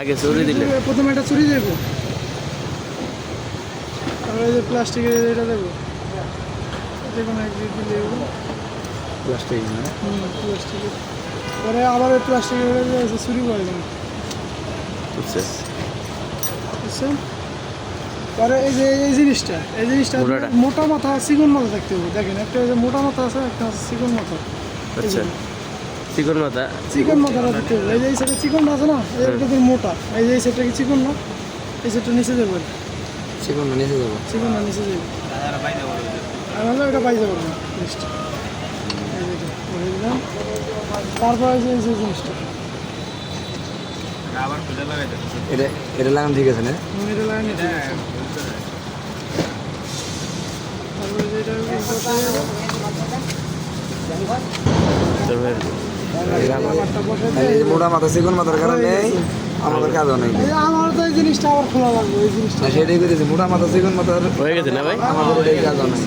আগে চুরি দিলে প্রথমে এটা চুরি দেবো, তারপরে এই যে প্লাস্টিকের এটা দেবো, যে কোনো একদিক দিলে প্লাস্টিক না প্লাস্টিকের, পরে আবার ওই প্লাস্টিকের চুরি করে দেবো, বুঝছে বুঝছেন? পরে এই যে এই জিনিসটা মোটাটা। মোটা মাথা চিকন মাথা থাকতে হবে। দেখেন একটা এই যে মোটা মাথা আছে, একটা আছে চিকন মাথা। আচ্ছা চিকন মাথা চিকন মাথাটা দিতে হবে। এই যে এই সাইডে চিকন আছে না, এটা তো মোটা। এই যে এই সাইডটা কি চিকন না, এই সাইডটা নিচে যাবে, চিকন না নিচে যাবো। চিকন না নিচে যাবে, আর নাহলে ওটা বাইরে যাবে না জিনিসটা। এই যে এটা করে দিলাম। তারপর এই যে জিনিসটা এটা এটা লাগানো ঠিক আছে না? এটা লাগাই নিতে হবে। তারপরে যে এটা তারপরে ব্যাপারটা বসে এই যে মোটা মাথা চিকন মাথার কারণে আমাদের কাজ অনেক। আমার তো এই জিনিসটা আবার খোলা লাগবে, এই জিনিসটা সেটাই করেছি, মোটা মাথা চিকন মাথার হয়ে গেছে না ভাই? আমাদের এটাই কাজ অনেক।